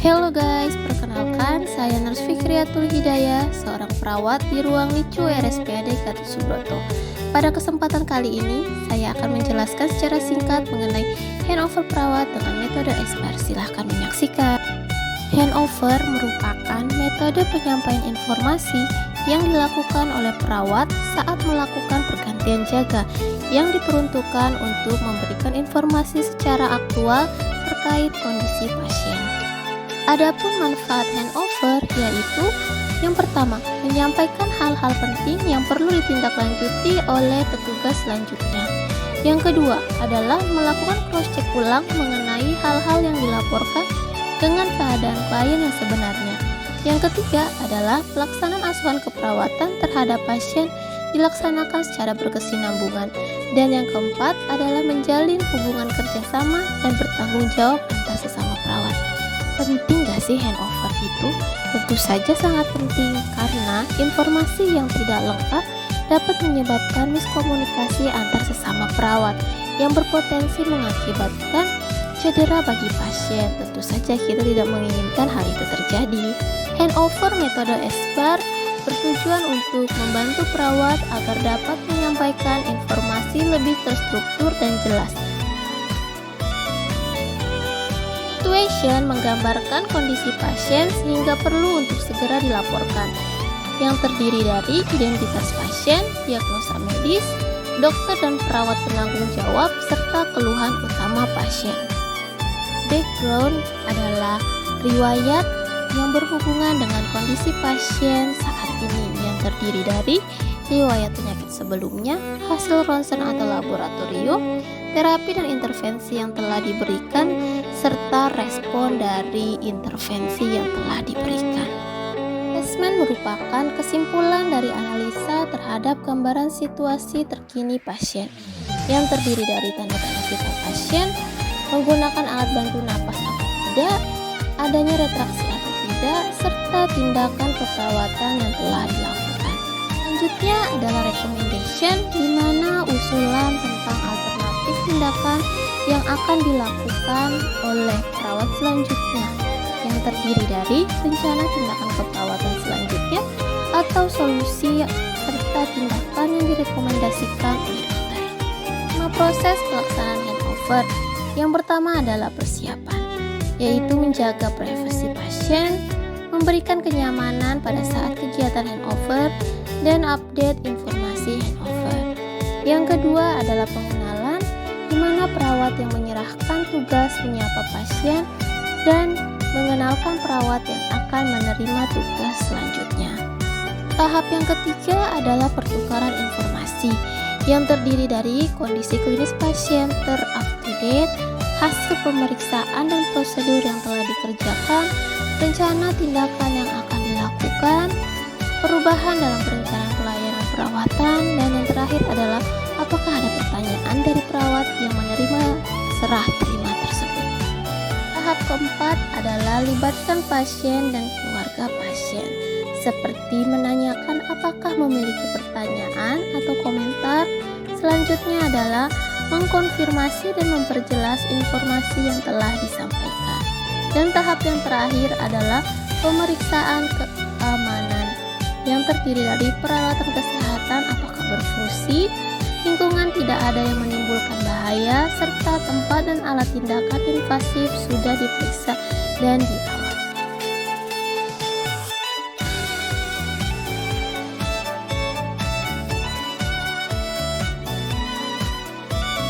Hello guys, perkenalkan saya Nurse Fikriatul Hidayah, seorang perawat di ruang NICU RSPAD Gatot Subroto. Pada kesempatan kali ini, saya akan menjelaskan secara singkat mengenai handover perawat dengan metode SPAR. Silahkan menyaksikan. Handover merupakan metode penyampaian informasi yang dilakukan oleh perawat saat melakukan pergantian jaga yang diperuntukkan untuk memberikan informasi secara aktual terkait kondisi pasien. Adapun manfaat handover yaitu yang pertama, menyampaikan hal-hal penting yang perlu ditindaklanjuti oleh petugas selanjutnya. Yang kedua adalah melakukan cross-check ulang mengenai hal-hal yang dilaporkan dengan keadaan klien yang sebenarnya. Yang ketiga adalah pelaksanaan asuhan keperawatan terhadap pasien dilaksanakan secara berkesinambungan. Dan yang keempat adalah menjalin hubungan kerjasama dan bertanggung jawab antar sesama perawat. Penting gak sih handover itu? Tentu saja sangat penting, karena informasi yang tidak lengkap dapat menyebabkan miskomunikasi antar sesama perawat yang berpotensi mengakibatkan cedera bagi pasien. Tentu saja kita tidak menginginkan hal itu terjadi. Handover metode SPAR bertujuan untuk membantu perawat agar dapat menyampaikan informasi lebih terstruktur dan jelas. Situation menggambarkan kondisi pasien sehingga perlu untuk segera dilaporkan, yang terdiri dari identitas pasien, diagnosa medis, dokter dan perawat penanggung jawab, serta keluhan utama pasien. Background adalah riwayat yang berhubungan dengan kondisi pasien saat ini, yang terdiri dari riwayat penyakit sebelumnya, hasil ronsen atau laboratorium, terapi dan intervensi yang telah diberikan, serta respon dari intervensi yang telah diberikan. Asesmen merupakan kesimpulan dari analisa terhadap gambaran situasi terkini pasien, yang terdiri dari tanda-tanda vital pasien, menggunakan alat bantu napas atau tidak, adanya retraksi atau tidak, serta tindakan keperawatan yang telah dilakukan. Selanjutnya adalah recommendation, di mana usulan tentang alternatif tindakan yang akan dilakukan oleh perawat selanjutnya, yang terdiri dari rencana tindakan keperawatan selanjutnya atau solusi serta tindakan yang direkomendasikan oleh dokter. Proses pelaksanaan handover yang pertama adalah persiapan, yaitu menjaga privasi pasien, memberikan kenyamanan pada saat kegiatan handover, dan update informasi handover. Yang kedua adalah pengenalan, di mana perawat yang menyerahkan tugas menyapa pasien dan mengenalkan perawat yang akan menerima tugas selanjutnya. Tahap yang ketiga adalah pertukaran informasi, yang terdiri dari kondisi klinis pasien ter-up-to-date, hasil pemeriksaan dan prosedur yang telah dikerjakan, rencana tindakan yang akan dilakukan, perubahan dalam perencanaan pelayanan perawatan, dan yang terakhir adalah apakah ada pertanyaan dari perawat yang menerima serah terima tersebut. Tahap keempat adalah libatkan pasien dan keluarga pasien, seperti menanyakan apakah memiliki pertanyaan atau komentar. Selanjutnya adalah mengkonfirmasi dan memperjelas informasi yang telah disampaikan. Dan tahap yang terakhir adalah pemeriksaan keamanan, yang terdiri dari peralatan kesehatan apakah berfungsi, lingkungan tidak ada yang menimbulkan bahaya, serta tempat dan alat tindakan invasif sudah diperiksa dan diaman.